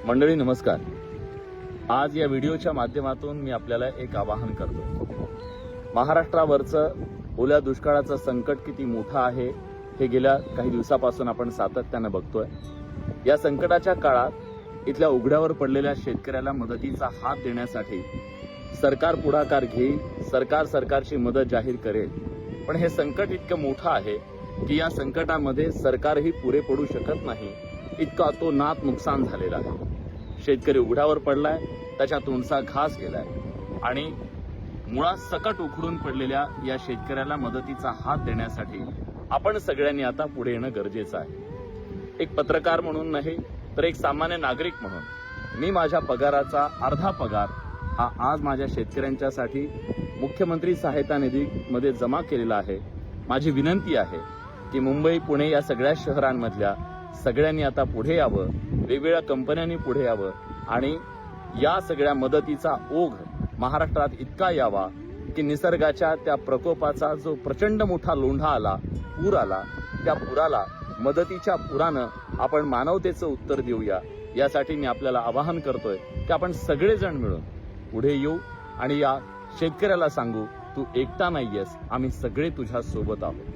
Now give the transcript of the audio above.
मंडळी नमस्कार। आज या व्हिडिओच्या माध्यमातून मी आपल्याला एक आवाहन करतो। महाराष्ट्रावरचं ओल्या दुष्काळाचं संकट किती मोठं आहे हे गेल्या काही दिवसापासून आपण सातत्याने बघतोय। या संकटाच्या काळात इथल्या उघड्यावर पडलेल्या शेतकऱ्याला मदतीचा हात देण्यासाठी सरकार पुढाकार घेईल, सरकारची मदत जाहीर करेल। पण हे संकट इतकं मोठं आहे की या संकटामध्ये सरकारही पुरे पडू शकत नाही, इतका तो नात नुकसान झालेला आहे। शेतकरी उघड्यावर पडलाय, त्याच्या तोंडचा घास गेलाय आणि मुळात सकट उखडून पडलेल्या या शेतकऱ्याला मदतीचा हात देण्यासाठी आपण सगळ्यांनी आता पुढे येणं गरजेचं आहे। एक पत्रकार म्हणून नाही तर एक सामान्य नागरिक म्हणून मी माझ्या पगाराचा अर्धा पगार हा आज माझ्या शेतकऱ्यांच्यासाठी मुख्यमंत्री सहायता निधीमध्ये जमा केलेला आहे। माझी विनंती आहे की मुंबई, पुणे या सगळ्या शहरांमधल्या सगळ्यांनी आता पुढे यावं, वेगवेगळ्या कंपन्यांनी पुढे यावं आणि या सगळ्या मदतीचा ओघ महाराष्ट्रात इतका यावा की निसर्गाच्या त्या प्रकोपाचा जो प्रचंड मोठा लोंढा आला, पूर आला, त्या पुराला मदतीच्या पुरानं आपण मानवतेचं उत्तर देऊया। यासाठी मी आपल्याला आवाहन करतोय की आपण सगळेजण मिळून पुढे येऊ आणि या शेतकऱ्याला सांगू, तू एकटा नाहीयेस, आम्ही सगळे तुझ्या सोबत आहोत।